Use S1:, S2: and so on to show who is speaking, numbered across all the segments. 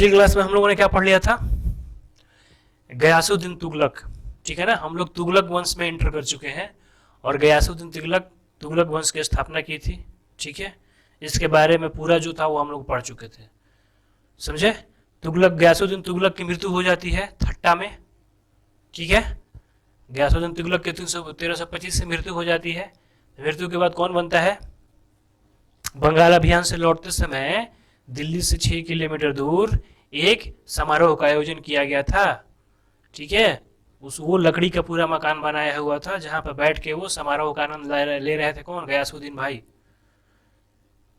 S1: पिछली क्लास में हम लोगों ने क्या पढ़ लिया था, गयासुद्दीन तुगलक, ठीक है ना। हम लोग तुगलक वंश में एंटर कर चुके हैं और गयासुद्दीन तुगलक वंश की स्थापना की थी, ठीक है। इसके बारे में पूरा जो था वो हम लोग पढ़ चुके थे, समझे। गयासुद्दीन तुगलक की मृत्यु हो जाती है थट्टा में, ठीक है। गयासुद्दीन तुगलक के 1325 से मृत्यु हो जाती है। मृत्यु के बाद कौन बनता है, बंगाल अभियान से लौटते समय दिल्ली से 6 किलोमीटर दूर एक समारोह का आयोजन किया गया था, ठीक है। वो लकड़ी का पूरा मकान बनाया हुआ था जहां पर बैठ के वो समारोह का आनंद ले रहे थे, कौन, गयासुद्दीन भाई,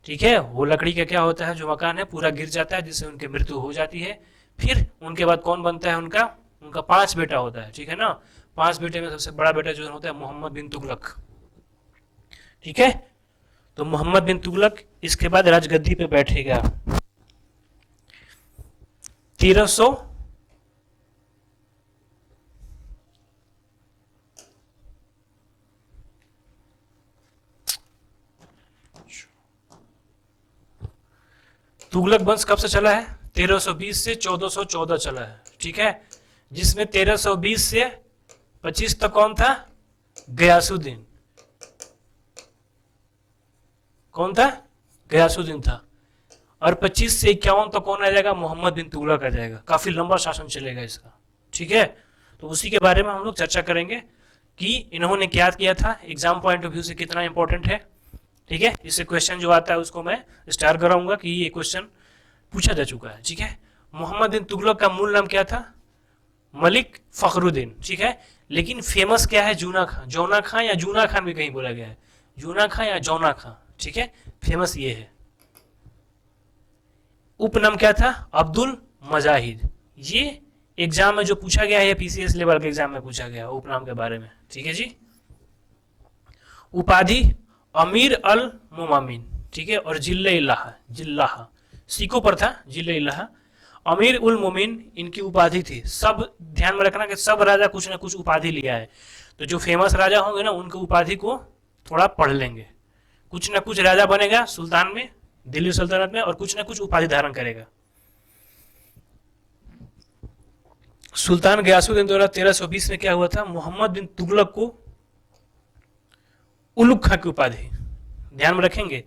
S1: ठीक है। वो लकड़ी का क्या होता है, जो मकान है पूरा गिर जाता है जिससे उनकी मृत्यु हो जाती है। फिर उनके बाद कौन बनता है, उनका 5 बेटा होता है, ठीक है ना। 5 बेटे में सबसे बड़ा बेटा जो होता है मोहम्मद बिन तुगलक, ठीक है। तो मोहम्मद बिन तुगलक इसके बाद राजगद्दी पे बैठेगा 1300 तुगलक वंश कब से चला है, 1320 से 1414 चला है, ठीक है। जिसमें 1320 से 25 तक कौन था, गयासुद्दीन, कौन था, गयासुद्दीन था। और 25 से 51 तक कौन आ जाएगा, मोहम्मद बिन तुगलक आ जाएगा। काफी लंबा शासन चलेगा इसका, ठीक है। तो उसी के बारे में हम लोग चर्चा करेंगे कि इन्होंने क्या किया था, एग्जाम पॉइंट ऑफ व्यू से कितना इंपॉर्टेंट है, ठीक है। इससे क्वेश्चन जो आता है उसको मैं स्टार कराऊंगा कि ये क्वेश्चन पूछा जा चुका है, ठीक है। मोहम्मद बिन तुगलक का मूल नाम क्या था, मलिक फखरुद्दीन, ठीक है। लेकिन फेमस क्या है, जूना खां, जौना खां या जूना खान भी कहीं बोला गया है, जूना खां या जौना खां, ठीक है। फेमस ये है। उपनाम क्या था, अब्दुल मजाहिद। ये एग्जाम में जो पूछा गया है, पीसीएस लेवल के एग्जाम में पूछा गया उपनाम के बारे में, ठीक है जी। उपाधि अमीर अल मुमामिन, ठीक है। और जिल्लाह सिखों पर था, जिल्लाह। अमीर उल मोमिन इनकी उपाधि थी। सब ध्यान में रखना कि सब राजा कुछ ना कुछ उपाधि लिया है, तो जो फेमस राजा होंगे ना उनकी उपाधि को थोड़ा पढ़ लेंगे। कुछ ना कुछ राजा बनेगा सुल्तान में, दिल्ली सल्तनत में, और कुछ ना कुछ उपाधि धारण करेगा। सुल्तान गयासुद्दीन द्वारा 1320 में क्या हुआ था, मोहम्मद बिन तुगलक को उलुग खां की उपाधि, ध्यान में रखेंगे,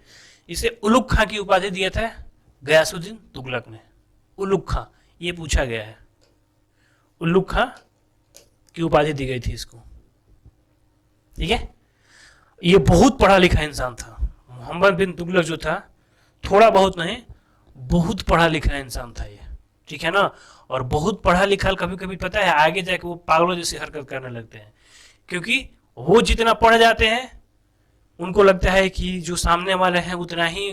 S1: इसे उलुग खां की उपाधि दिया था गयासुद्दीन तुगलक ने। उलुग खां, ये पूछा गया है, उलुग खां की उपाधि दी गई थी इसको, ठीक है। ये बहुत पढ़ा लिखा इंसान था मोहम्मद बिन तुगलक जो था, थोड़ा बहुत नहीं, बहुत पढ़ा लिखा इंसान था ये, ठीक है ना। और बहुत पढ़ा लिखा कभी कभी पता है आगे जाके वो पागलों जैसी हरकत करने लगते हैं, क्योंकि वो जितना पढ़ जाते हैं उनको लगता है कि जो सामने वाला है उतना ही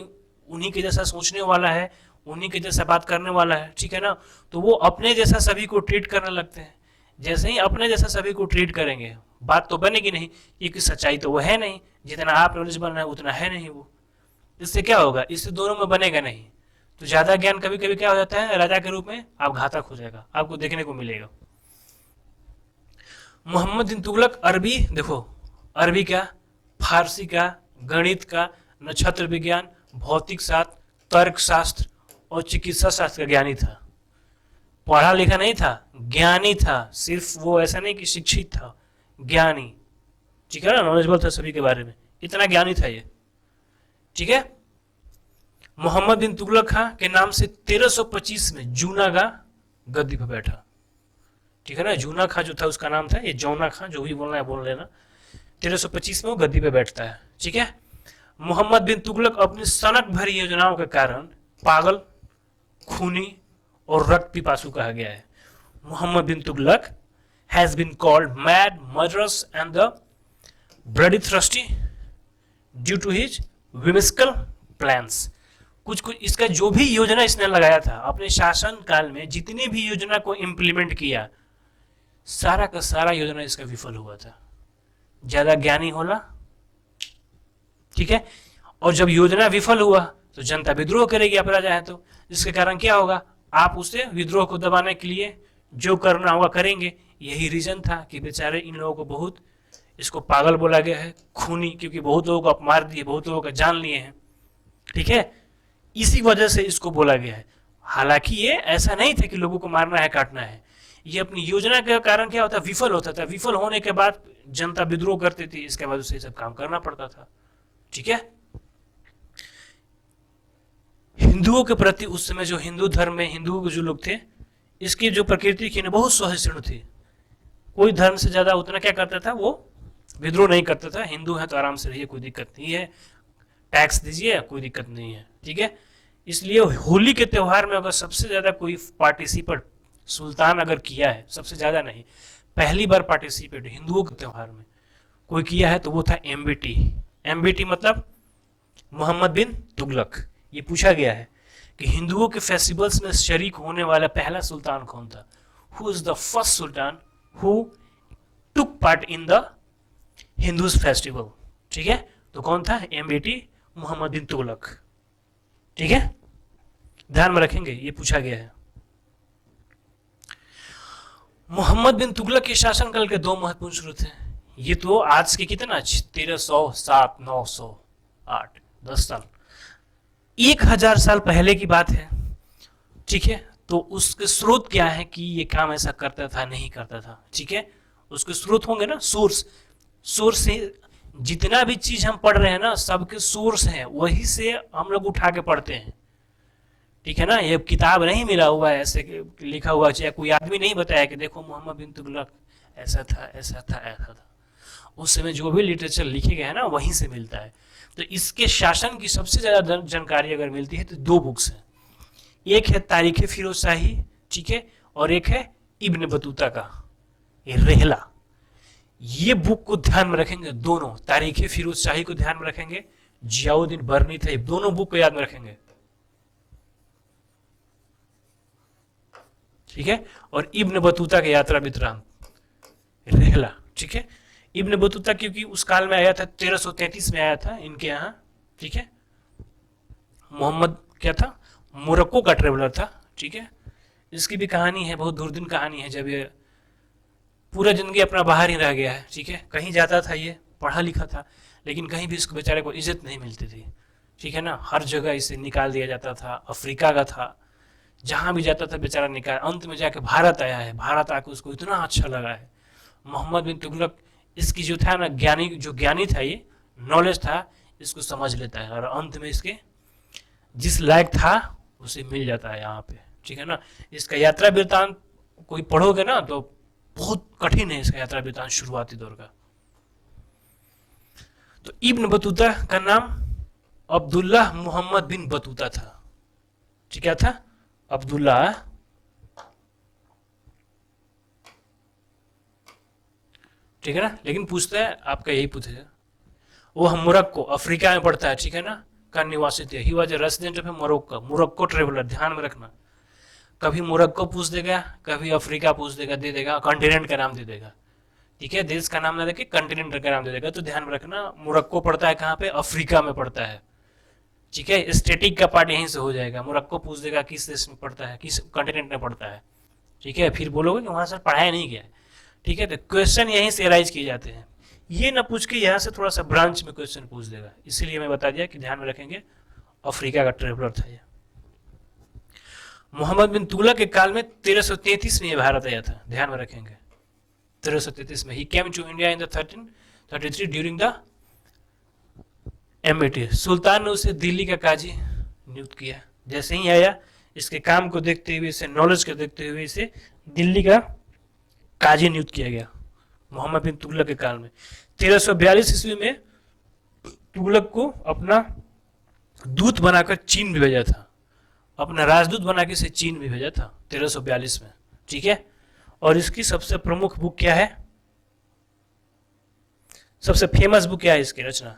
S1: उन्हीं के जैसा सोचने वाला है, उन्हीं के जैसा बात करने वाला है, ठीक है ना। तो वो अपने जैसा सभी को ट्रीट करने लगते हैं। जैसे ही अपने जैसा सभी को ट्रीट करेंगे बात तो बनेगी नहीं, क्योंकि सच्चाई तो वो है नहीं, जितना आप नॉलेज बन रहे हैं उतना है नहीं वो। इससे क्या होगा, इससे दोनों में बनेगा नहीं। तो ज्यादा ज्ञान कभी कभी क्या हो जाता है, राजा के रूप में आप घातक हो जाएगा, आपको देखने को मिलेगा। मोहम्मद बिन तुगलक अरबी, देखो अरबी का, फारसी का, गणित का, नक्षत्र विज्ञान, भौतिक शास्त्र, तर्क शास्त्र और चिकित्सा शास्त्र का ज्ञानी था। पढ़ा लिखा नहीं था, ज्ञानी था। सिर्फ वो ऐसा नहीं कि शिक्षित था, ज्ञानी, ठीक है ना, नॉलेजेबल था सभी के बारे में, इतना ज्ञानी था ये, ठीक है। मोहम्मद बिन तुगलक खां के नाम से 1325 में जूना खां गद्दी पर बैठा, ठीक है ना। जूना खां जो था उसका नाम था, ये जौना खां, जो भी बोलना है बोल लेना। 1325 में वो गद्दी पे बैठता है, ठीक है। मोहम्मद बिन तुगलक अपनी सनक भरी योजनाओं के कारण पागल, खूनी और रक्त पिपासु कहा गया है। Mohammad bin Tughlaq has been called mad, murderous and the bloody thirsty due to his whimsical plans. कुछ कुछ इसका जो भी योजना इसने लगाया था अपने शासन काल में, जितनी भी योजना को इम्प्लीमेंट किया, सारा का सारा योजना इसका विफल हुआ था। ज्यादा ज्ञानी होला, ठीक है। और जब योजना विफल हुआ तो जनता विद्रोह करेगी, आप राजा है तो, जिसके कारण क्या होगा, आप उसे विद्रोह को दबाने के लिए जो करना होगा करेंगे। यही रीजन था कि बेचारे इन लोगों को बहुत, इसको पागल बोला गया है, खूनी, क्योंकि बहुत लोगों को आप मार दिए, बहुत लोगों का जान लिए हैं, ठीक है। इसी वजह से इसको बोला गया है। हालांकि ये ऐसा नहीं था कि लोगों को मारना है काटना है, ये अपनी योजना के कारण क्या होता, विफल होता था। विफल होने के बाद जनता विद्रोह करती थी, इसके बाद उसे सब काम करना पड़ता था। ठीक है। हिंदुओं के प्रति उस समय जो हिंदू धर्म में हिंदुओं के जो लोग थे, इसकी जो प्रकृति थी ना बहुत सहिष्णु थी। कोई धर्म से ज्यादा उतना क्या करता था, वो विद्रोह नहीं करता था। हिंदू है तो आराम से रहिए, कोई दिक्कत नहीं है, टैक्स दीजिए, कोई दिक्कत नहीं है। ठीक है। इसलिए होली के त्योहार में अगर सबसे ज्यादा कोई पार्टिसिपेट सुल्तान अगर किया है, सबसे ज्यादा नहीं, पहली बार पार्टिसिपेट हिंदुओं के त्योहार में कोई किया है तो वो था एमबीटी। एमबीटी मतलब मोहम्मद बिन तुगलक। ये पूछा गया है कि हिंदुओं के फेस्टिवल्स में शरीक होने वाला पहला सुल्तान कौन था। Who is the first sultan who took part in the Hindus festival. ठीक है। तो कौन था, एमबीटी मोहम्मद बिन तुगलक। ठीक है, ध्यान में रखेंगे, ये पूछा गया है। मोहम्मद बिन तुगलक के शासनकाल के दो महत्वपूर्ण स्रोत हैं। ये तो आज के कितना 1307, 900, 8, 10 साल, 1000 साल पहले की बात है। ठीक है। तो उसके स्रोत क्या है कि ये काम ऐसा करता था नहीं करता था। ठीक है। उसके स्रोत होंगे ना, सोर्स। सोर्स से जितना भी चीज हम पढ़ रहे हैं ना, सबके सोर्स हैं, वही से हम लोग उठा के पढ़ते हैं। ठीक है ना। ये किताब नहीं मिला हुआ है ऐसे लिखा हुआ, चाहे कोई आदमी नहीं बताया कि देखो मोहम्मद बिन तुगलक ऐसा था ऐसा था ऐसा था। उस समय जो भी लिटरेचर लिखे गए हैं ना, वहीं से मिलता है। तो इसके शासन की सबसे ज्यादा जानकारी अगर मिलती है तो दो बुक्स हैं। एक है तारीख फिरोज शाही, ठीक है, और एक है इब्न बतूता का ये रेहला। ये बुक को ध्यान में रखेंगे, दोनों तारीख फिरोज शाही को ध्यान में रखेंगे, जियाउद्दीन बर्नी थे, दोनों बुक को याद में रखेंगे। ठीक है। और इब्न बतूता के यात्रा वृत्तांत रेहला। ठीक है। इब्न बतूता क्योंकि उस काल में आया था, 1333 में आया था इनके यहाँ। ठीक है। मोहम्मद क्या था, मोरक्को का ट्रेवलर था। ठीक है। इसकी भी कहानी है, बहुत दूरदीन कहानी है। जब ये पूरा जिंदगी अपना बाहर ही रह गया है। ठीक है। कहीं जाता था, ये पढ़ा लिखा था, लेकिन कहीं भी इसको बेचारे को इज्जत नहीं मिलती थी। ठीक है ना। हर जगह इसे निकाल दिया जाता था। अफ्रीका का था, जहां भी जाता था बेचारा निकाल। अंत में जाके भारत आया है। भारत आके उसको इतना अच्छा लगा है। मोहम्मद बिन तुगलक इसकी जो था ना ज्ञानी, जो ज्ञानी था, ये नॉलेज था, इसको समझ लेता है और अंत में इसके जिस लायक था उसे मिल जाता है यहाँ पे। ठीक है ना। इसका यात्रा वृत्तांत कोई पढ़ोगे ना तो बहुत कठिन है इसका यात्रा वृत्तांत शुरुआती दौर का। तो इब्न बतूता का नाम अब्दुल्ला मोहम्मद बिन बतूता था। ठीक है, था अब्दुल्ला। ठीक है ना। लेकिन पूछता है आपका यही पूछेगा, वो हम मोरक्को अफ्रीका में पड़ता है। ठीक है ना। का निवासी थे। He was a resident of Morocco. Morocco traveller, ध्यान में रखना। कभी मोरक्को पूछ देगा, कभी अफ्रीका पूछ देगा, दे देगा कॉन्टिनेंट का नाम दे देगा। ठीक है। देश का नाम ना देके कॉन्टिनेंट का नाम दे देगा। तो ध्यान में रखना, मोरक्को पड़ता है कहाँ पे, अफ्रीका में पड़ता है। ठीक है। स्टेटिक का पार्ट यहीं से हो जाएगा। मोरक्को पूछ देगा किस देश में पड़ता है, किस कॉन्टिनेंट में पड़ता है। ठीक है। फिर बोलोगे कि वहां से पढ़ाया नहीं गया। ठीक है। तो क्वेश्चन यहीं से एराइज किए जाते हैं। ये ना पूछ के यहाँ से थोड़ा सा ब्रांच में क्वेश्चन पूछ देगा। इसीलिए मैं बता दिया कि ध्यान में रखेंगे, अफ्रीका का ट्रेवलर था ये। मोहम्मद बिन तुगलक के काल में 1333 में ये भारत आया था। ध्यान में रखेंगे 1333 में। He came to India in the 1333 during the MAT. सुल्तान ने उसे दिल्ली का काजी नियुक्त किया। जैसे ही आया, इसके काम को देखते हुए, इसे नॉलेज को देखते हुए इसे दिल्ली का काजी नियुक्त किया गया मोहम्मद बिन तुगलक के काल में। 1342 ईस्वी में तुगलक को अपना दूत बनाकर चीन भी भेजा था। अपना राजदूत बना के इसे चीन भी भेजा था 1342 में। ठीक है। और इसकी सबसे प्रमुख बुक क्या है, सबसे फेमस बुक क्या है इसकी रचना,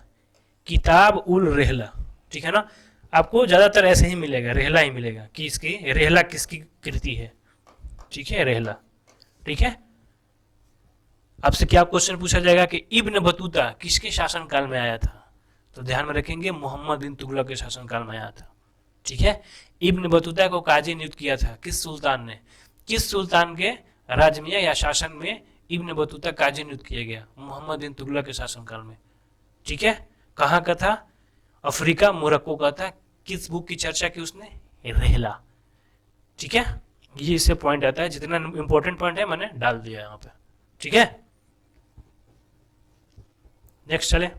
S1: किताब उल रेहला। ठीक है ना। आपको ज्यादातर ऐसे ही मिलेगा, रेहला ही मिलेगा कि इसकी रेहला किसकी कृति है। ठीक है, रेहला। ठीक है। आपसे क्या क्वेश्चन पूछा जाएगा कि इब्न बतूता किसके शासनकाल में आया था, तो ध्यान में रखेंगे मोहम्मद बिन तुगलक के शासनकाल में आया था। ठीक है। इब्न बतूता को काजी नियुक्त किया था किस सुल्तान ने, किस सुल्तान के राज्य में या शासन में इब्न बतूता काजी नियुक्त किया गया, मोहम्मद बिन तुगलक के शासनकाल में। ठीक है। कहाँ का था, अफ्रीका, मोरक्को का था। किस बुक की चर्चा की उसने, रेहला। ठीक है, ये इससे पॉइंट आता है, जितना इंपॉर्टेंट पॉइंट है मैंने डाल दिया यहाँ पे। ठीक है, नेक्स्ट चले।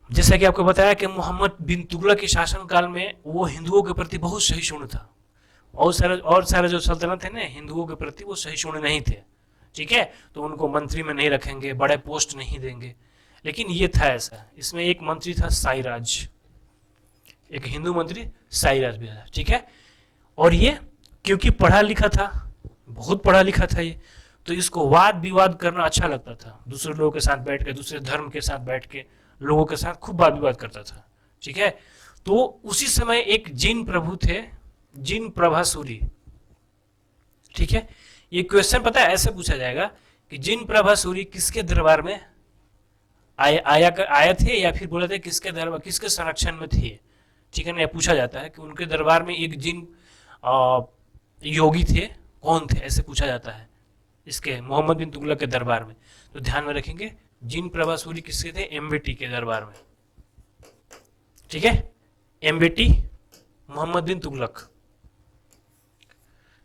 S1: जैसा कि आपको बताया कि मोहम्मद बिन तुगलक के शासनकाल में वो हिंदुओं के प्रति बहुत सहिष्णु था। और सारे जो सल्तनत है ना हिंदुओं के प्रति वो सहिष्णु नहीं थे। ठीक है, तो उनको मंत्री में नहीं रखेंगे, बड़े पोस्ट नहीं देंगे। लेकिन ये था ऐसा, इसमें एक मंत्री था साईराज, एक हिंदू मंत्री साईराज भी था। ठीक है, और ये क्योंकि पढ़ा लिखा था, बहुत पढ़ा लिखा था ये, तो इसको वाद विवाद करना अच्छा लगता था। दूसरे लोगों के साथ बैठ के, दूसरे धर्म के साथ बैठ के लोगों के साथ खूब वाद विवाद करता था। ठीक है, तो उसी समय एक जिन प्रभु थे, जिन प्रभासुरी। ठीक है, ये क्वेश्चन पता है ऐसे पूछा जाएगा कि जिन प्रभासुरी किसके दरबार में आए थे, या फिर बोले थे किसके दरबार, किसके संरक्षण में थे। ठीक है ना, पूछा जाता है कि उनके दरबार में एक जिन योगी थे, कौन थे, ऐसे पूछा जाता है इसके मोहम्मद बिन तुगलक के दरबार में। तो ध्यान में रखेंगे, जिन प्रभासुरी किसके थे, एमबीटी के दरबार में। ठीक है, एमबीटी मोहम्मद बिन तुगलक।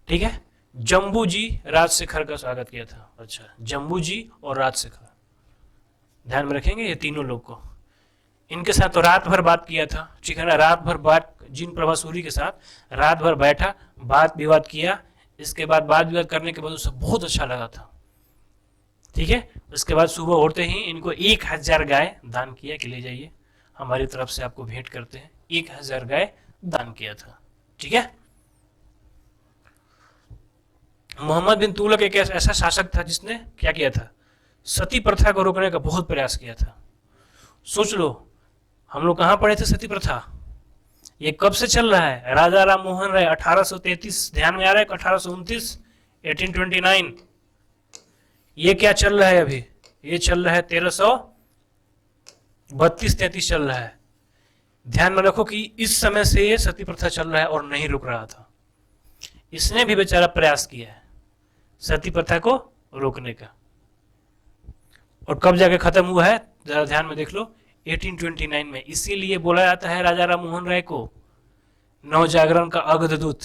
S1: ठीक है, जम्बू जी राजशेखर का स्वागत किया था। अच्छा, जम्बू जी और राजशेखर, ध्यान में रखेंगे ये तीनों लोग को। इनके साथ तो रात भर बात किया था। ठीक है ना, रात भर बात, जिन प्रभासुरी के साथ रात भर बैठा, बात विवाद किया। इसके बाद बात विवाद करने के बाद उसे बहुत अच्छा लगा था। ठीक है, उसके बाद सुबह उठते ही इनको 1000 गाय दान किया कि ले जाइए, हमारी तरफ से आपको भेंट करते हैं। 1000 गाय दान किया था। ठीक है, मोहम्मद बिन तुगलक एक ऐसा शासक था जिसने क्या किया था, सती प्रथा को रोकने का बहुत प्रयास किया था। सोच लो, हम लोग कहाँ पढ़े थे सती प्रथा, ये कब से चल रहा है। राजा राम मोहन राय 1833, ध्यान में आ रहा है, 1829, 1829। ये क्या चल रहा है अभी, ये चल रहा है 1332-33 चल रहा है। ध्यान में रखो कि इस समय से ये सती प्रथा चल रहा है और नहीं रुक रहा था। इसने भी बेचारा प्रयास किया है सती प्रथा को रोकने का, और कब जाके खत्म हुआ है जरा ध्यान में देख लो, 1829 में। इसीलिए बोला जाता है राजा राम मोहन राय को नव जागरण का अग्रदूत।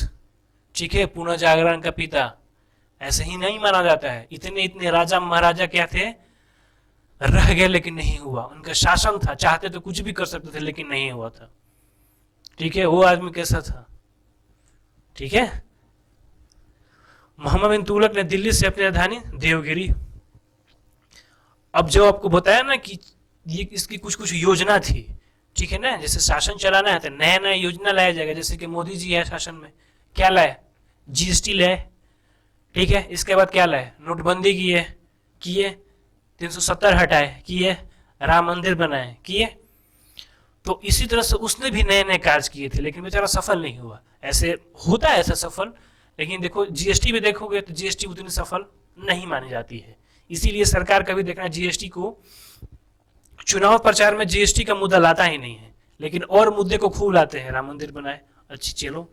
S1: ठीक है, पुनः जागरण का पिता, ऐसे ही नहीं माना जाता है। इतने इतने राजा महाराजा क्या थे, रह गए लेकिन नहीं हुआ। उनका शासन था, चाहते तो कुछ भी कर सकते थे लेकिन नहीं हुआ था। ठीक है, वो आदमी कैसा था। ठीक है, मोहम्मद बिन तुगलक ने दिल्ली से अपनी राजधानी देवगिरी, अब जो आपको बताया ना कि ये इसकी कुछ कुछ योजना थी। ठीक है ना, जैसे शासन चलाना है तो नया नया योजना लाया जाएगा। जैसे कि मोदी जी है शासन में, क्या लाए, जीएसटी लाए। ठीक है, इसके बाद क्या लाए, नोटबंदी किए 370 हटाए, किए राम मंदिर बनाए, किए। तो इसी तरह से उसने भी नए नए कार्य किए थे, लेकिन बेचारा सफल नहीं हुआ। ऐसे होता है ऐसा सफल, लेकिन देखो जीएसटी भी देखोगे तो जीएसटी उतनी सफल नहीं मानी जाती है। इसीलिए सरकार कभी देखना जीएसटी को, चुनाव प्रचार में जीएसटी का मुद्दा लाता ही नहीं है, लेकिन और मुद्दे को खूब लाते हैं। राम मंदिर बनाए, अच्छी चलो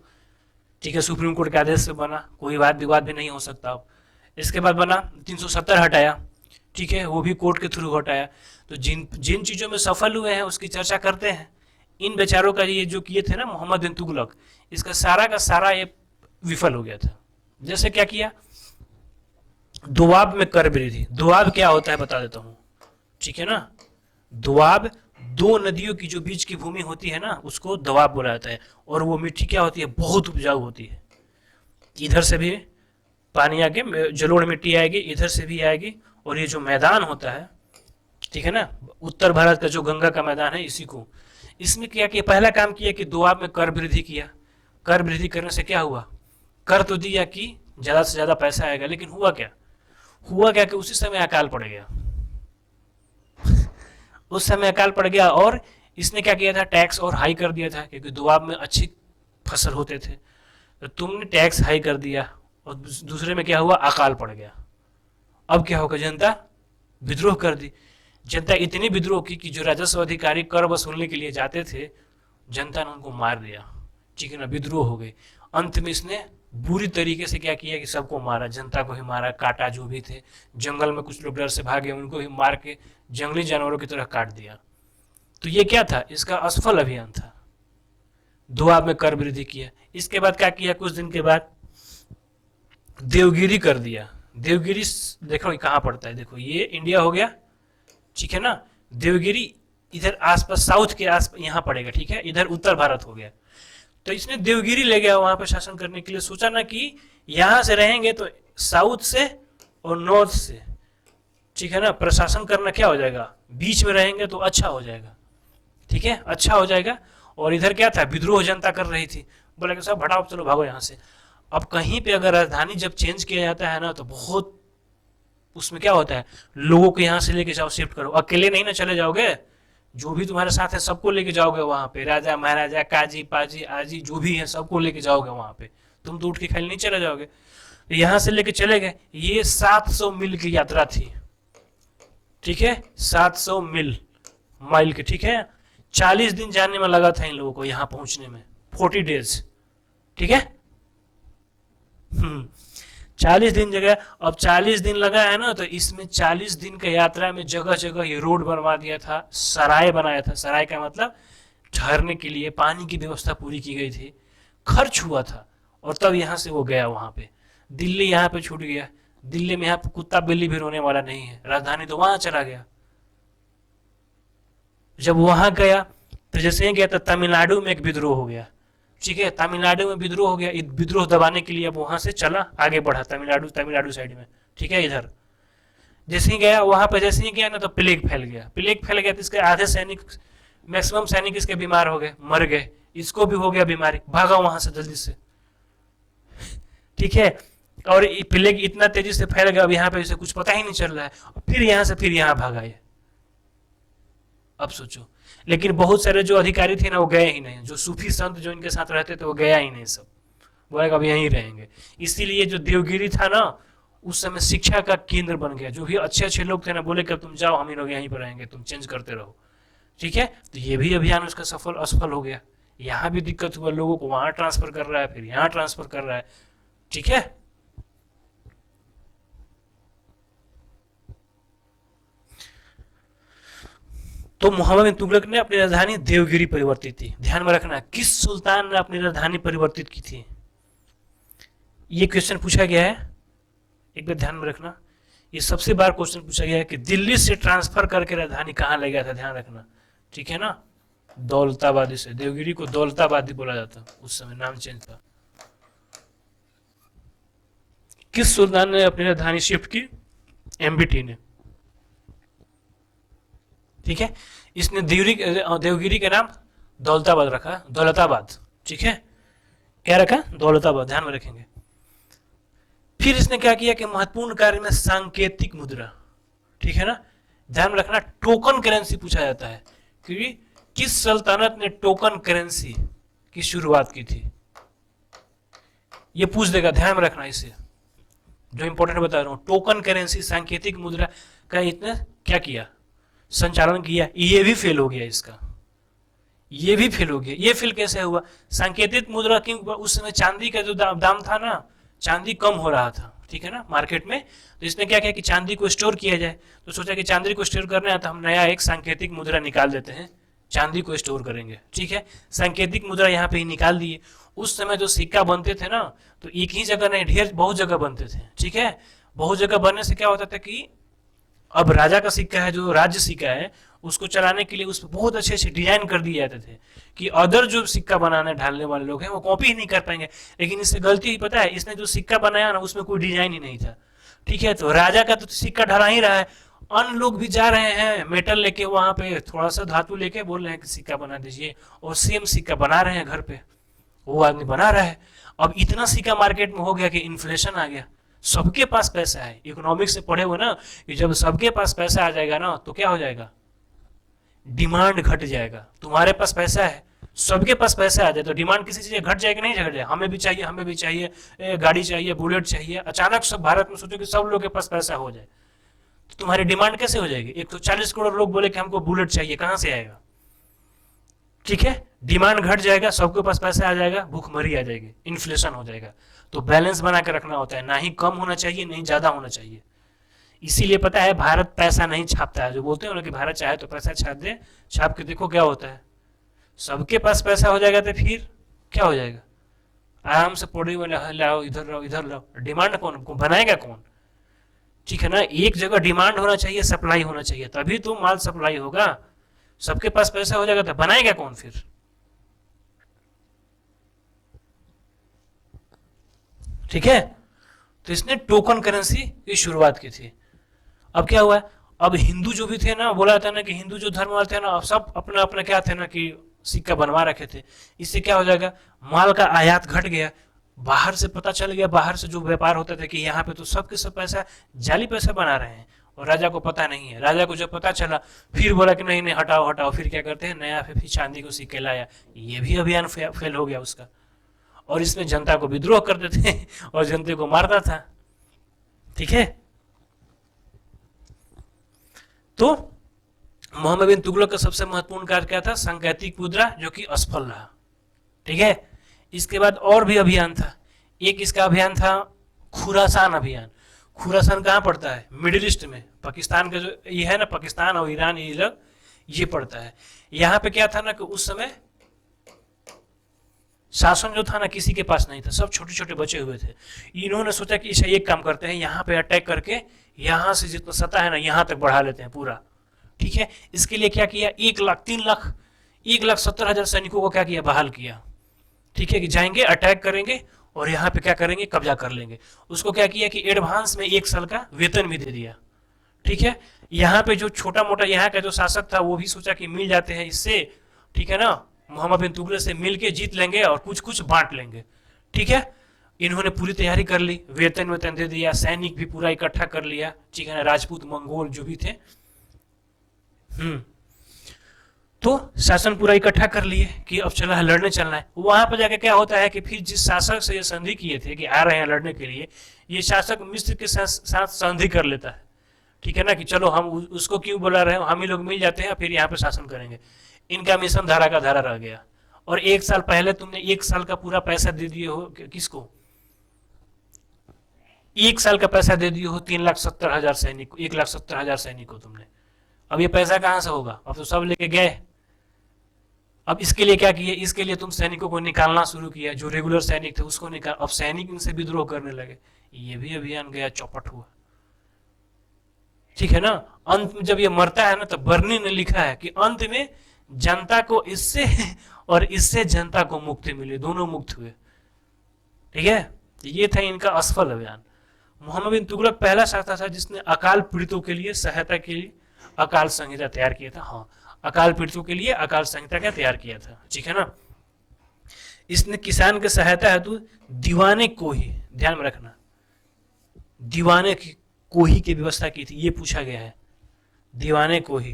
S1: ठीक है, सुप्रीम कोर्ट के आदेश से बना, कोई वाद विवाद भी नहीं हो सकता अब। इसके बाद बना 370 हटाया। ठीक है, वो भी कोर्ट के थ्रू हटाया। तो जिन जिन चीज़ों में सफल हुए हैं उसकी चर्चा करते हैं। इन बेचारों का ये जो किए थे ना मोहम्मद बिन तुगलक, इसका सारा का सारा ये विफल हो गया था। जैसे क्या किया, दोआब में कर वृद्धि। दोआब क्या होता है बता देता हूँ। ठीक है ना, दोआब दो नदियों की जो बीच की भूमि होती है ना, उसको दोआब बोला जाता है। और वो मिट्टी क्या होती है, बहुत उपजाऊ होती है। इधर से भी पानी आके जलोढ़ मिट्टी आएगी, इधर से भी आएगी। और ये जो मैदान होता है, ठीक है ना, उत्तर भारत का जो गंगा का मैदान है, इसी को, इसमें क्या किया, पहला काम किया कि दोआब में कर वृद्धि किया। कर वृद्धि करने से क्या हुआ, कर तो दिया कि ज्यादा से ज्यादा पैसा आएगा, लेकिन हुआ क्या कि उसी समय अकाल पड़ गया। उस समय अकाल पड़ गया, और इसने क्या किया था, टैक्स और हाई कर दिया था, क्योंकि दोआब में अच्छी फसल होते थे। तो तुमने टैक्स हाई कर दिया, और दूसरे में क्या हुआ, अकाल पड़ गया। अब क्या होगा, जनता विद्रोह कर दी। जनता इतनी विद्रोह की कि जो राजस्व अधिकारी कर वसूलने के लिए जाते थे, जनता ने उनको मार दिया। ठीक है ना, विद्रोह हो गई। अंत में इसने बुरी तरीके से क्या किया कि सबको मारा, जनता को ही मारा, काटा। जो भी थे जंगल में, कुछ लोग डर से भागे, उनको ही मार के जंगली जानवरों की तरह काट दिया। तो ये क्या था, इसका असफल अभियान था। दुआ में कर वृद्धि किया। इसके बाद क्या किया, कुछ दिन के बाद देवगिरी कर दिया। देवगिरी देखो कहाँ पड़ता है, देखो ये इंडिया हो गया, ठीक है ना। देवगिरी इधर आसपास साउथ के आस यहाँ पड़ेगा, ठीक है, इधर उत्तर भारत हो गया। तो इसने देवगिरी ले गया वहां पे शासन करने के लिए। सोचा ना कि यहां से रहेंगे तो साउथ से और नॉर्थ से, ठीक है ना, प्रशासन करना क्या हो जाएगा, बीच में रहेंगे तो अच्छा हो जाएगा, ठीक है, अच्छा हो जाएगा। और इधर क्या था, विद्रोह जनता कर रही थी, बोला कि सब हटाओ, चलो भागो यहाँ से। अब कहीं पे अगर राजधानी जब चेंज किया जाता है ना, तो बहुत उसमें क्या होता है, लोगों को यहाँ से लेके जाओ, शिफ्ट करो, अकेले नहीं ना चले जाओगे, जो भी तुम्हारे साथ है सबको लेके जाओगे वहां पे, राजा महाराजा काजी पाजी आजी जो भी है सबको लेके जाओगे वहां पे, तुम तो उठ के खाली नहीं चले जाओगे। तो यहाँ से लेके चले गए। ये 700 मील की यात्रा थी, ठीक है, 700 माइल की, ठीक है। 40 दिन जाने में लगा था इन लोगों को यहाँ पहुंचने में, 40 डेज, ठीक है। 40 दिन जगह, अब 40 दिन लगा है ना, तो इसमें 40 दिन का यात्रा में जगह जगह ये रोड बनवा दिया था, सराय बनाया था। सराय का मतलब ठहरने के लिए पानी की व्यवस्था पूरी की गई थी, खर्च हुआ था। और तब यहाँ से वो गया वहां पे। दिल्ली यहाँ पे छूट गया। दिल्ली में यहाँ पे कुत्ता बिल्ली भी रोने वाला नहीं है, राजधानी तो वहां चला गया। जब वहां गया तो जैसे ही गया तो तमिलनाडु में एक विद्रोह हो गया, ठीक है, तमिलनाडु में विद्रोह हो गया। विद्रोह दबाने के लिए अब वहां से चला, आगे बढ़ा तमिलनाडु साइड में, ठीक है, इधर जैसे ही गया वहां पर, जैसे ही गया ना तो प्लेग फैल गया। प्लेग फैल गया तो इसके आधे सैनिक, मैक्सिमम सैनिक इसके बीमार हो गए, मर गए, इसको भी हो गया बीमारी, भागा वहां से जल्दी से, ठीक है। और प्लेग इतना तेजी से फैल गया, अब यहाँ पे इसे कुछ पता ही नहीं चल रहा है। फिर यहाँ से फिर यहाँ भागा ये। अब सोचो, लेकिन बहुत सारे जो अधिकारी थे ना वो गए ही नहीं, जो सूफी संत जो इनके साथ रहते थे वो गया ही नहीं, सब बोले अब यहीं रहेंगे। इसीलिए जो देवगिरी था ना उस समय शिक्षा का केंद्र बन गया। जो भी अच्छे अच्छे लोग थे ना बोले कि तुम जाओ, हम ही लोग यहीं पर रहेंगे, तुम चेंज करते रहो, ठीक है। तो ये भी अभियान उसका असफल हो गया। यहाँ भी दिक्कत हुआ, लोगों को वहां ट्रांसफर कर रहा है, फिर यहाँ ट्रांसफर कर रहा है, ठीक है। तो मोहम्मद बिन तुगलक ने अपनी राजधानी देवगिरी परिवर्तित की। ध्यान में रखना, किस सुल्तान ने अपनी राजधानी परिवर्तित की थी, ये क्वेश्चन पूछा गया है, एक बार ध्यान में रखना। ये सबसे बार क्वेश्चन पूछा गया है कि दिल्ली से ट्रांसफर करके राजधानी कहां ले गया था, ध्यान रखना, ठीक है ना। दौलताबादी से, देवगिरी को दौलताबादी बोला जाता, उस समय नाम चेंज था। किस सुल्तान ने अपनी राजधानी शिफ्ट की, एमबीटी ने, ठीक है। इसने देवगिरी का नाम दौलताबाद रखा, दौलताबाद, ठीक है, क्या रखा, दौलताबाद, ध्यान में रखेंगे। फिर इसने क्या किया कि महत्वपूर्ण कार्य में सांकेतिक मुद्रा, ठीक है ना, ध्यान में रखना। टोकन करेंसी पूछा जाता है कि किस सल्तनत ने टोकन करेंसी की शुरुआत की थी, ये पूछ देगा, ध्यान में रखना इसे, जो इंपॉर्टेंट बता रहा हूं। टोकन करेंसी, सांकेतिक मुद्रा का इसने क्या किया, संचालन किया। ये भी फेल हो गया इसका, ये भी फेल हो गया। ये फेल कैसे हुआ, सांकेतिक मुद्रा क्यों, उस समय चांदी का जो दाम था ना, चांदी कम हो रहा था, ठीक है ना, मार्केट में। तो इसने क्या किया कि चांदी को स्टोर किया जाए। तो सोचा कि चांदी को स्टोर करना है तो हम नया एक सांकेतिक मुद्रा निकाल देते हैं, चांदी को स्टोर करेंगे, ठीक है। सांकेतिक मुद्रा यहाँ पे ही निकाल दिए। उस समय जो सिक्का बनते थे ना, तो एक ही जगह नहीं, ढेर बहुत जगह बनते थे, ठीक है। बहुत जगह बनने से क्या होता था कि अब राजा का सिक्का है, जो राज्य सिक्का है, उसको चलाने के लिए उस पर बहुत अच्छे अच्छे डिजाइन कर दिए जाते थे कि अदर जो सिक्का बनाने ढालने वाले लोग हैं वो कॉपी ही नहीं कर पाएंगे। लेकिन इससे गलती ही पता है, इसने जो सिक्का बनाया ना उसमें कोई डिजाइन ही नहीं था, ठीक है। तो राजा का तो सिक्का ढला ही रहा है, अन्य लोग भी जा रहे हैं मेटल लेके वहां पे, थोड़ा सा धातु लेके बोल रहे हैं कि सिक्का बना दीजिए, और सेम सिक्का बना रहे हैं घर पे, वो आदमी बना रहा है। अब इतना सिक्का मार्केट में हो गया कि इन्फ्लेशन आ गया, सबके पास पैसा है। इकोनॉमिक्स से पढ़े हुए ना, कि जब सबके पास पैसा आ जाएगा ना तो क्या हो जाएगा, डिमांड घट जाएगा। तुम्हारे पास पैसा है, सबके पास पैसा आ जाए तो डिमांड किसी चीज घट जाएगी, नहीं घट जाए, हमें भी चाहिए, हमें भी चाहिए, गाड़ी चाहिए, बुलेट चाहिए। अचानक सब भारत में सोचो कि सब लोगों के पास पैसा हो जाए तो तुम्हारी डिमांड कैसे हो जाएगी। एक तो 40 करोड़ लोग बोले कि हमको बुलेट चाहिए, कहां से आएगा, ठीक है। डिमांड घट जाएगा, सबके पास पैसा आ जाएगा, भूखमरी आ जाएगी, इन्फ्लेशन हो जाएगा। तो बैलेंस बना कर रखना होता है, ना ही कम होना चाहिए नहीं ज्यादा होना चाहिए। इसीलिए पता है भारत पैसा नहीं छापता है। जो बोलते हैं ना कि भारत चाहे तो पैसा छाप दे, छाप के देखो क्या होता है, सबके पास पैसा हो जाएगा तो फिर क्या हो जाएगा? आराम से पौड़ी में लाओ, इधर लाओ, डिमांड कौन बनाएगा कौन? ठीक है ना, एक जगह डिमांड होना चाहिए, सप्लाई होना चाहिए, तभी तो माल सप्लाई होगा। सबके पास पैसा हो जाएगा तो बनाएगा कौन फिर? ठीक है, तो इसने टोकन करेंसी की शुरुआत की थी। अब क्या हुआ, अब हिंदू जो भी थे ना, बोला था ना कि हिंदू जो धर्म वाले थे ना, अब सब अपना अपना क्या थे ना कि सिक्का बनवा रखे थे। इससे क्या हो जाएगा, माल का आयात घट गया, बाहर से पता चल गया, बाहर से जो व्यापार होता था कि यहाँ पे तो सबके सब पैसा जाली पैसा बना रहे हैं और राजा को पता नहीं है। राजा को जब पता चला फिर बोला कि नहीं नहीं हटाओ हटाओ, फिर क्या करते हैं, नया फिर चांदी को सिक्के लाया। ये भी अभियान फेल हो गया उसका, और इसमें जनता को विद्रोह कर देते और जनता को मारता था। ठीक है, तो मोहम्मद बिन तुगलक का सबसे महत्वपूर्ण कार्य क्या था, सांकेतिक मुद्रा, जो कि असफल रहा। ठीक है, इसके बाद और भी अभियान था। एक इसका अभियान था खुरासान अभियान। खुरासान कहाँ पड़ता है, मिडिल ईस्ट में, पाकिस्तान का जो ये है ना, पाकिस्तान और ईरान ये लोग ये पड़ता है। यहाँ पे क्या था ना कि उस समय शासन जो था ना किसी के पास नहीं था, सब छोटे छोटे बचे हुए थे। इन्होंने सोचा कि इसे एक काम करते हैं, यहाँ पे अटैक करके यहाँ से जितना सत्ता है ना यहाँ तक बढ़ा लेते हैं पूरा। ठीक है, इसके लिए क्या किया, 1,70,000 सैनिकों को क्या किया, बहाल किया। ठीक है, कि जाएंगे अटैक करेंगे और यहाँ पे क्या करेंगे, कब्जा कर लेंगे। उसको क्या किया कि एडवांस में 1 साल का वेतन भी दे दिया। ठीक है, यहाँ पे जो छोटा मोटा यहाँ का जो शासक था वो भी सोचा कि मिल जाते हैं इससे, ठीक है ना, मोहम्मद बिन तुगलक से मिलके जीत लेंगे और कुछ कुछ बांट लेंगे। ठीक है, इन्होंने पूरी तैयारी कर ली, वेतन वेतन दे दिया, सैनिक भी पूरा इकट्ठा कर लिया। ठीक है ना, राजपूत मंगोल जो भी थे, तो शासन पूरा इकट्ठा कर लिए कि अब चला है, लड़ने चलना है। वहां पर जाके क्या होता है कि फिर जिस शासक से ये संधि किए थे कि आ रहे हैं लड़ने के लिए, ये शासक मिस्र के साथ संधि कर लेता है। ठीक है ना, कि चलो हम उसको क्यों बुला रहे हैं, हम ही लोग मिल जाते हैं फिर यहाँ पे शासन करेंगे। इनका मिशन धारा का धारा रह गया। और 1 साल पहले तुमने 1 साल का पूरा पैसा दे दिए हो किसको, 1 साल का पैसा दे दिए हो 3,70,000 सैनिक, 1,70,000 सैनिक को तुमने। अब ये पैसा कहां से होगा, अब तो सब लेके गए। अब इसके लिए क्या किए, इसके लिए तुम सैनिकों को निकालना शुरू किया, जो रेगुलर सैनिक थे उसको निकाल। अब सैनिक इनसे विद्रोह करने लगे, ये भी अभियान गया, चौपट हुआ। ठीक है ना, अंत में जब ये मरता है ना, तो बर्नी ने लिखा है कि अंत में जनता को इससे और इससे जनता को मुक्ति मिली, दोनों मुक्त हुए। ठीक है, ये था इनका असफल अभियान। मोहम्मद बिन तुगलक पहला शासक था जिसने अकाल पीड़ितों के लिए सहायता के लिए अकाल संहिता तैयार किया था। हाँ, अकाल पीड़ितों के लिए अकाल संहिता का तैयार किया था। ठीक है ना, इसने किसान के सहायता हेतु दीवाने को ही, ध्यान में रखना, दीवाने कोही की व्यवस्था की थी। ये पूछा गया है, दीवाने कोही,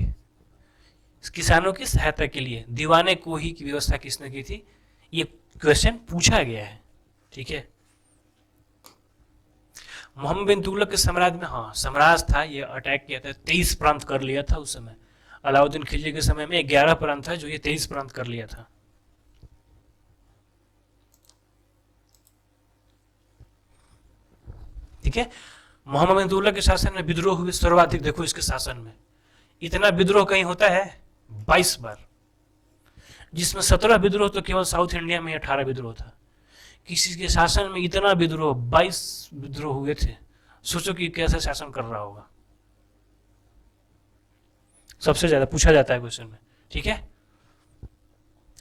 S1: किसानों की सहायता के लिए दीवाने कोही की व्यवस्था किसने की थी, ये क्वेश्चन पूछा गया है। ठीक है, मोहम्मद बिन तुगलक के साम्राज्य में, हाँ साम्राज्य था, ये अटैक किया था, 23 प्रांत कर लिया था उस समय। अलाउद्दीन खिलजी के समय में 11 प्रांत था, जो ये 23 प्रांत कर लिया था। ठीक है, मोहम्मद बिन तुगलक के शासन में विद्रोह हुए सर्वाधिक। देखो इसके शासन में इतना विद्रोह कहीं होता है 22 बार, जिसमें 17 विद्रोह तो केवल साउथ इंडिया में 18 विद्रोह था। किसी के शासन में इतना विद्रोह, 22 विद्रोह हुए थे। सोचो कि कैसे शासन कर रहा होगा। सबसे ज्यादा पूछा जाता है क्वेश्चन में। ठीक है,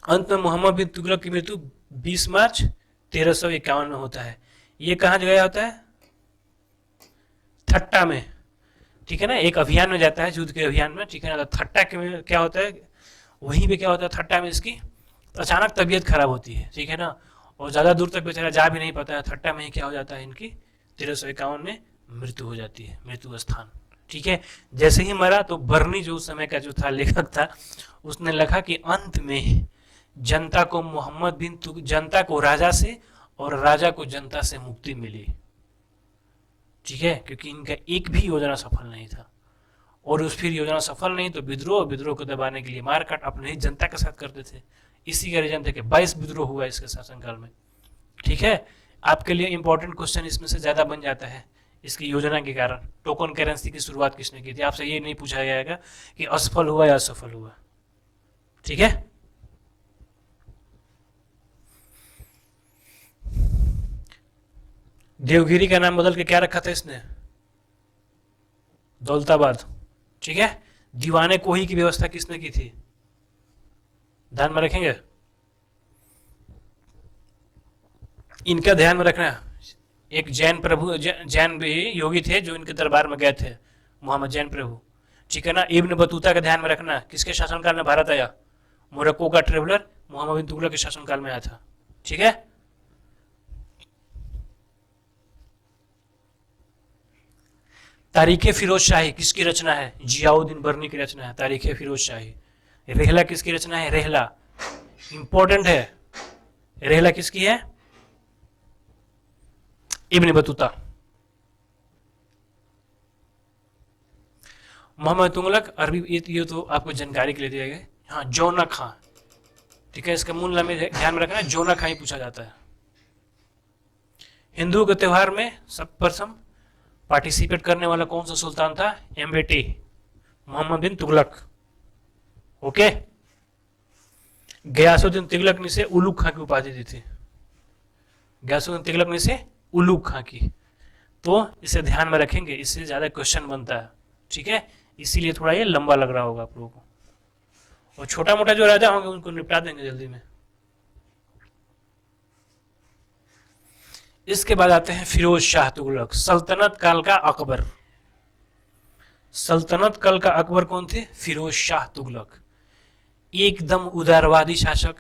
S1: अंत में मोहम्मद बिन तुगलक की मृत्यु 20 मार्च 1351 में होता है। ये कहाँ गया होता है, थट्टा में। ठीक है ना, एक अभियान में जाता है, युद्ध के अभियान में। ठीक है ना, तो थट्टा के में क्या होता है, वहीं पे क्या होता है, थट्टा में इसकी अचानक तबीयत खराब होती है। ठीक है ना, और ज्यादा दूर तक बेचारा जा भी नहीं पाता है। थट्टा में ही क्या हो जाता है, इनकी 1351 में मृत्यु हो जाती है, मृत्यु स्थान। ठीक है, जैसे ही मरा तो बर्नी जो उस समय का जो था लेखक था, उसने लिखा कि अंत में जनता को जनता को राजा से और राजा को जनता से मुक्ति मिली। ठीक है, क्योंकि इनका एक भी योजना सफल नहीं था, और उस फिर योजना सफल नहीं तो विद्रोह को दबाने के लिए मारकाट अपने ही जनता के साथ करते थे। इसी का रीजन थे कि 22 विद्रोह हुआ इसके शासनकाल में। ठीक है, आपके लिए इंपॉर्टेंट क्वेश्चन इसमें से ज्यादा बन जाता है इसकी योजना के कारण। टोकन करेंसी की शुरुआत किसने की थी, आपसे ये नहीं पूछा जाएगा कि असफल हुआ या असफल हुआ। ठीक है, देवगिरी का नाम बदल के क्या रखा था इसने? दौलताबाद। ठीक है। दीवाने कोही की व्यवस्था किसने की थी? ध्यान में रखेंगे, इनका ध्यान में रखना। एक जैन प्रभु, जैन भी योगी थे जो इनके दरबार में गए थे, मोहम्मद जैन प्रभु। ठीक है ना। इब्न बतूता का ध्यान में रखना, किसके शासनकाल में भारत आया? मोरक्को का ट्रेवलर मोहम्मद बिन तुगलक के शासनकाल में आया था। ठीक है। तारीखे फिरोज शाही किसकी रचना है? जियाउद्दीन बर्नी की रचना है तारीखे फिरोज शाही। रेहला किसकी रचना है? रेहला इंपॉर्टेंट है। रेहला किसकी है? Ibn Battuta. मोहम्मद तुगलक अरबी, ये तो आपको जानकारी के लिए दिया गया। हाँ, जोना खां। ठीक है, इसका मूल नाम ध्यान में रखना है, जोना खां ही पूछा जाता है। हिंदू के त्योहार में सर्वप्रथम पार्टिसिपेट करने वाला कौन सा सुल्तान था? एम्बेटी, मोहम्मद बिन तुगलक। ओके। गयासुद्दीन तुगलक ने इसे उलुग खां की उपाधि दी थी। गयासुद्दीन तुगलक ने इसे उलुग खां की। तो इसे ध्यान में रखेंगे, इससे ज्यादा क्वेश्चन बनता है। ठीक है, इसीलिए थोड़ा ये लंबा लग रहा होगा आप लोगों को, और छोटा मोटा जो राजा होंगे उनको निपटा देंगे जल्दी में। इसके बाद आते हैं फिरोज शाह तुगलक, सल्तनत काल का अकबर। सल्तनत काल का अकबर कौन थे? फिरोज शाह तुगलक। एकदम उदारवादी शासक,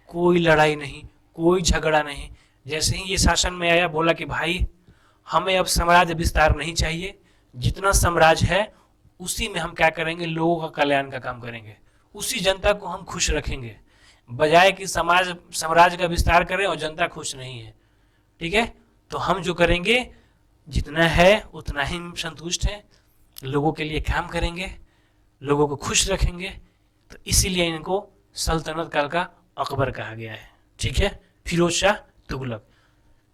S1: कोई लड़ाई नहीं, कोई झगड़ा नहीं। जैसे ही ये शासन में आया, बोला कि भाई हमें अब साम्राज्य विस्तार नहीं चाहिए, जितना साम्राज्य है उसी में हम क्या करेंगे, लोगों का कल्याण का काम करेंगे, उसी जनता को हम खुश रखेंगे, बजाय कि समाज साम्राज्य का विस्तार करें और जनता खुश नहीं है। ठीक है, तो हम जो करेंगे जितना है उतना ही संतुष्ट है, लोगों के लिए काम करेंगे, लोगों को खुश रखेंगे। तो इसीलिए इनको सल्तनत काल का अकबर कहा गया है। ठीक है, फिरोज शाह तुगलक।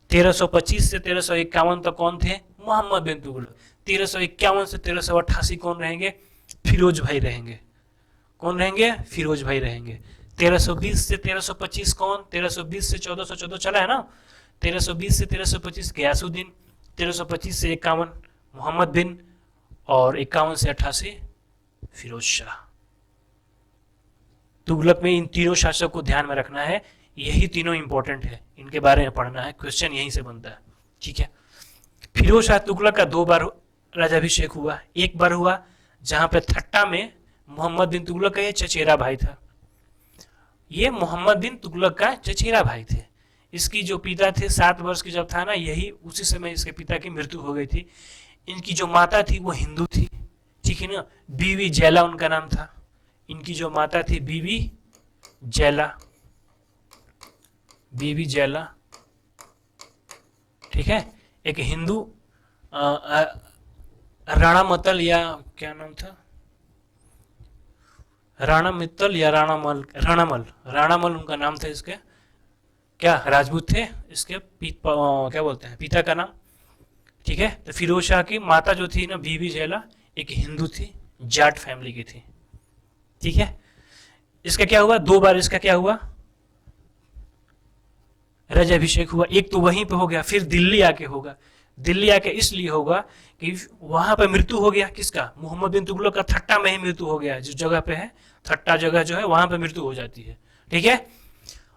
S1: 1325 से 1351 तक कौन थे? मोहम्मद बिन तुगलक। 1351 से 1388 कौन रहेंगे? फिरोज भाई रहेंगे। कौन रहेंगे? फिरोज भाई रहेंगे। 1320 से 1325 कौन? 1320 से 1414 चला है ना। 1320 से 1325 गयासुद्दीन, 1325 से 51 मोहम्मद बिन, और 51 से 88 फिरोज शाह। तुगलक में इन तीनों शासक को ध्यान में रखना है, यही तीनों इंपॉर्टेंट है, इनके बारे में पढ़ना है, क्वेश्चन यहीं से बनता है। ठीक है। फिरोज शाह तुगलक का 2 बार राजाभिषेक हुआ। एक बार हुआ जहां पे थट्टा में मोहम्मद बिन तुगलक का ये चचेरा भाई था। ये मोहम्मद बिन तुगलक का चचेरा भाई थे। इसकी जो पिता थे 7 वर्ष की जब था ना, यही उसी समय इसके पिता की मृत्यु हो गई थी। इनकी जो माता थी वो हिंदू थी। ठीक है ना, बीवी जैला उनका नाम था। इनकी जो माता थी बीवी जैला, बीवी जैला। ठीक है, एक हिंदू राणा मतल या क्या नाम था, राणा मित्तल या राणामल, राणामल, राणामल उनका नाम था। इसके क्या राजपूत थे, इसके क्या बोलते हैं पिता का नाम। ठीक है, तो फिरोज शाह की माता जो थी ना बीबी जैला, एक हिंदू थी, जाट फैमिली की थी। ठीक है, इसका क्या हुआ, 2 बार इसका क्या हुआ, राजाभिषेक हुआ। एक तो वहीं पे हो गया, फिर दिल्ली आके होगा। दिल्ली आके इसलिए होगा कि वहां पे मृत्यु हो गया किसका, मोहम्मद बिन तुगलक का थट्टा में ही मृत्यु हो गया। जिस जगह पे है थट्टा जगह जो है वहां पे मृत्यु हो जाती है। ठीक है,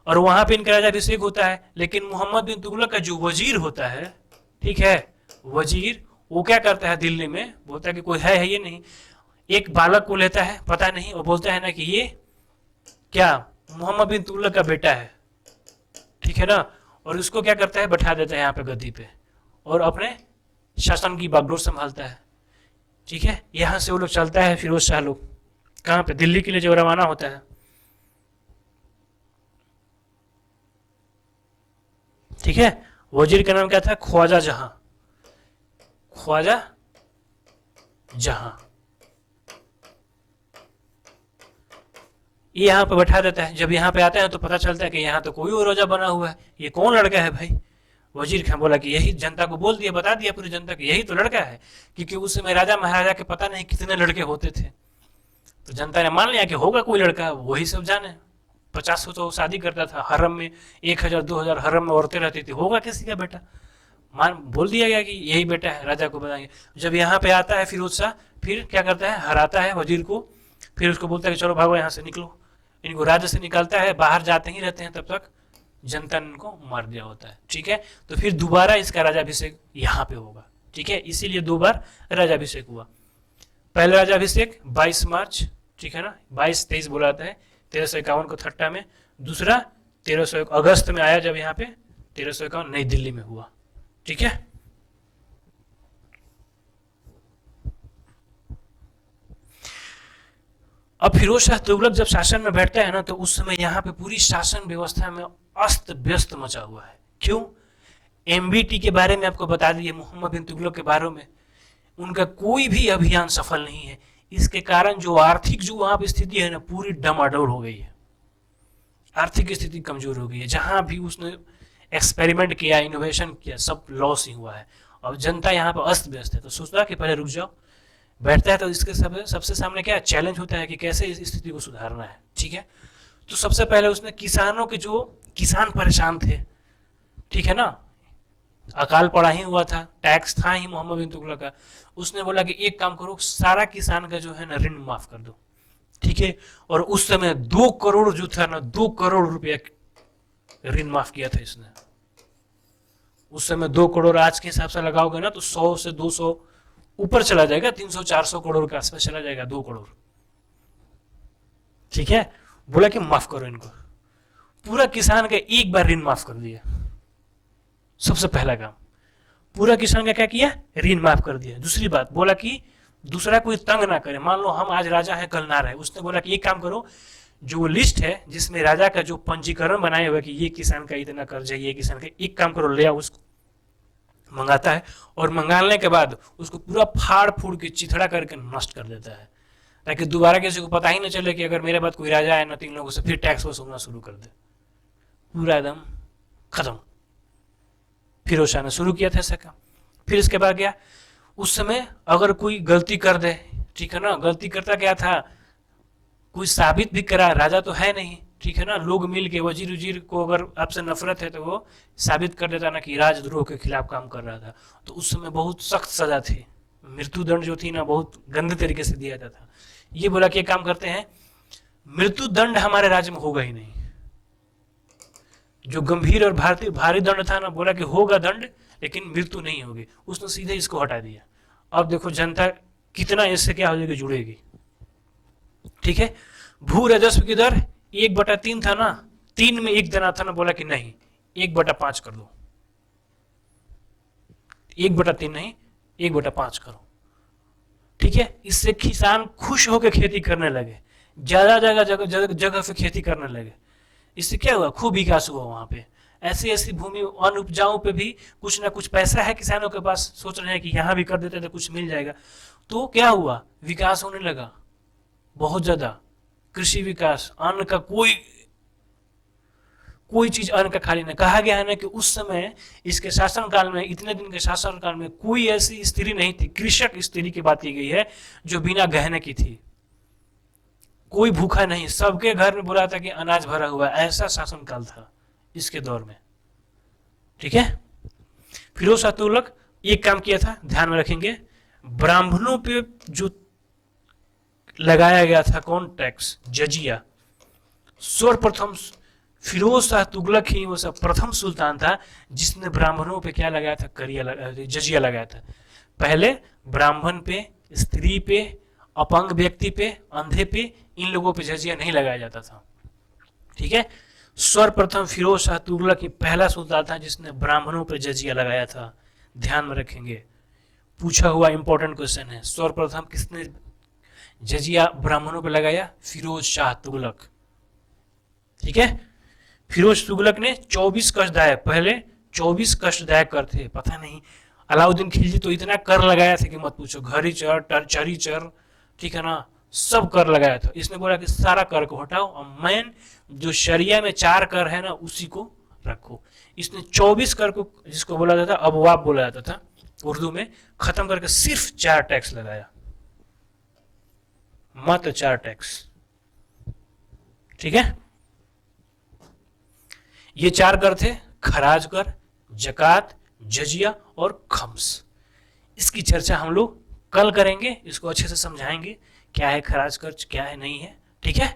S1: और वहां पे इनका राजाभिषेक होता है। लेकिन मोहम्मद बिन तुगलक का जो वजीर होता है, ठीक है, वजीर, वो क्या करता है दिल्ली में, बोलता है कि कोई है ये नहीं, एक बालक को लेता है, पता नहीं, और बोलता है ना कि ये क्या मोहम्मद बिन तुगलक का बेटा है। ठीक है ना, और उसको क्या करता है, बैठा देता है यहाँ पे गद्दी पे, और अपने शासन की बागडोर संभालता है। ठीक है, यहाँ से वो लोग चलता है फिरोज शाह लोग कहाँ पे, दिल्ली के लिए जो रवाना होता है। ठीक है, वजीर का नाम क्या था, ख्वाजा जहां, ख्वाजा जहां। ये यहाँ पे बैठा देता है। जब यहाँ पे आते हैं तो पता चलता है कि यहाँ तो कोई और राजा बना हुआ है, ये कौन लड़का है भाई। वजीर खान बोला कि यही, जनता को बोल दिया, बता दिया पूरी जनता की यही तो लड़का है, क्योंकि उस समय राजा महाराजा के पता नहीं कितने लड़के होते थे। तो जनता ने मान लिया कि होगा कोई लड़का, वही सब जाने। 50 तो शादी करता था हरम में, 1000 2000 हरम में औरतें रहती थी, होगा किसी का बेटा। मान बोल दिया गया कि यही बेटा है, राजा को बताएंगे। जब यहाँ पे आता है फिरोज शाह, फिर क्या करता है, हराता है वजीर को, फिर उसको बोलता है कि चलो भागो यहाँ से, निकलो। इनको राज्य से निकालता है, बाहर जाते ही रहते हैं, तब तक जनता ने इनको मार दिया होता है। ठीक है, तो फिर दोबारा इसका राजाभिषेक यहाँ पे होगा। ठीक है, इसीलिए 2 बार राजाभिषेक हुआ। पहला राजाभिषेक 22 मार्च, ठीक है ना, 22-23 बोला जाता है 1351 को थट्टा में। दूसरा 1301 अगस्त में आया, जब यहाँ पे 1351 नई दिल्ली में हुआ। ठीक है, अब फिरोज शाह तुगलक जब शासन में बैठता है ना, तो उस समय यहाँ पे पूरी शासन व्यवस्था में अस्त व्यस्त मचा हुआ है। क्यों? एमबीटी के बारे में आपको बता दिए, मोहम्मद बिन तुगलक के बारे में, उनका कोई भी अभियान सफल नहीं है। इसके कारण जो आर्थिक जो वहां पर स्थिति है ना, पूरी डमाडोल हो गई है, आर्थिक स्थिति कमजोर हो गई है। जहां भी उसने एक्सपेरिमेंट किया, इनोवेशन किया, सब लॉस ही हुआ है। अब जनता यहाँ पर अस्त व्यस्त है, तो सोचता कि पहले रुक जाओ। बैठता है तो इसके सबसे सामने क्या चैलेंज होता है कि कैसे इस स्थिति को सुधारना है। ठीक है, तो सबसे पहले उसने किसानों के, जो किसान परेशान थे, ठीक है ना, अकाल पड़ा ही हुआ था, टैक्स था ही मोहम्मद बिन तुगलक का, उसने बोला कि एक काम करो, सारा किसान का जो है ना ऋण माफ कर दो। ठीक है, और उस समय 2 करोड़ जो था ना, 2 करोड़ रुपया ऋण माफ किया था इसने। उस समय 2 करोड़ आज के हिसाब से लगाओगे ना, तो 100 से 200 ऊपर चला जाएगा, 300-400 करोड़ के आसपास चला जाएगा 2 करोड़। ठीक है, बोला कि माफ करो इनको। पूरा किसान का एक बार ऋण माफ कर दिया, सबसे पहला काम। पूरा किसान का क्या किया, ऋण माफ कर दिया। दूसरी बात बोला कि दूसरा कोई तंग ना करे, मान लो हम आज राजा है कल ना रहे, उसने बोला कि एक काम करो, जो लिस्ट है जिसमें राजा का जो पंजीकरण बनाए हुए कि ये किसान का इतना कर्ज है, ये किसान का, एक काम करो, ले आओ उसको। मंगाता है, और मंगाने के बाद उसको पूरा फाड़ फूड़ के चिथड़ा करके नष्ट कर देता है, ताकि दोबारा किसी को पता ही ना चले कि अगर मेरे बाद कोई राजा है ना, 3 लोगों से फिर टैक्स वसूलना शुरू कर दे। पूरा एकदम खत्म। फिरोज शाह ने शुरू किया था ऐसा काम। फिर इसके बाद गया, उस समय अगर कोई गलती कर दे, ठीक है ना, गलती करता क्या था, कोई साबित भी करा, राजा तो है नहीं, ठीक है ना, लोग मिल के वजीर उजीर को अगर आपसे नफरत है तो वो साबित कर देता ना कि राजद्रोह के खिलाफ काम कर रहा था, तो उस समय बहुत सख्त सजा थी, मृत्यु दंड जो थी ना बहुत गंदे तरीके से दिया जाता था। ये बोला कि काम करते हैं, मृत्यु दंड हमारे राज्य में होगा ही नहीं। जो गंभीर और भारी दंड था ना, बोला कि होगा दंड लेकिन मृत्यु नहीं होगी, उसने सीधे इसको हटा दिया। अब देखो जनता कितना इससे क्या हो जाएगी, जुड़ेगी। ठीक है, भू राजस्व की दर 1/3 था ना, 3 में 1 देना था ना, बोला कि नहीं 1/5 कर दो। 1/3 नहीं 1/5 करो। ठीक है, इससे किसान खुश होकर खेती करने लगे, ज्यादा जगह पे खेती करने लगे। इससे क्या हुआ, खूब विकास हुआ वहां पे। ऐसी ऐसी भूमि अनुपजाऊ पे भी कुछ ना कुछ पैसा है किसानों के पास, सोच रहे हैं कि यहां भी कर देते तो कुछ मिल जाएगा। तो क्या हुआ, विकास होने लगा बहुत ज्यादा, कृषि विकास, अन्न का कोई चीज अन्न का खाली नहीं। कहा गया है ना कि उस समय इसके शासनकाल में, इतने दिन के शासनकाल में कोई ऐसी स्त्री नहीं थी, कृषक स्त्री की बात की गई है, जो बिना गहने की थी। कोई भूखा नहीं, सबके घर में बोला था कि अनाज भरा हुआ, ऐसा शासनकाल था इसके दौर में। ठीक है, फिरोज शाह तुगलक एक काम किया था, ध्यान में रखेंगे, ब्राह्मणों पे जो लगाया गया था कौन टैक्स, जजिया, सर्वप्रथम फिरोज शाह तुगलक ही वो सब प्रथम सुल्तान था जिसने ब्राह्मणों पे क्या लगाया था, जजिया लगाया था। पहले ब्राह्मण पे, स्त्री पे, अपंग व्यक्ति पे, अंधे पे, इन लोगों पे जजिया नहीं लगाया जाता था। ठीक है, सर्वप्रथम फिरोज शाह तुगलक ही पहला सुल्तान था जिसने ब्राह्मणों पे जजिया लगाया था। ध्यान में रखेंगे, पूछा हुआ इंपॉर्टेंट क्वेश्चन है, सर्वप्रथम किसने जजिया ब्राह्मणों पे लगाया, फिरोज शाह तुगलक। ठीक है, फिरोज तुगलक ने 24 कष्टदायक, पहले 24 कष्टदायक कर थे, पता नहीं अलाउद्दीन खिलजी तो इतना कर लगाया था कि मत पूछो, घरी चर, चरी चर, ठीक है ना, सब कर लगाया था। इसने बोला कि सारा कर को हटाओ और मेन जो शरिया में 4 कर है ना उसी को रखो। इसने 24 कर को, जिसको बोला जाता था अबवाब बोला जाता था उर्दू में, खत्म करके सिर्फ 4 टैक्स लगाया, मात्र 4 टैक्स। ठीक है, ये 4 कर थे, खराज कर, जकात, जजिया और खम्स। इसकी चर्चा हम लोग कल करेंगे, इसको अच्छे से समझाएंगे क्या है खराज कर्ज क्या है नहीं है, ठीक है।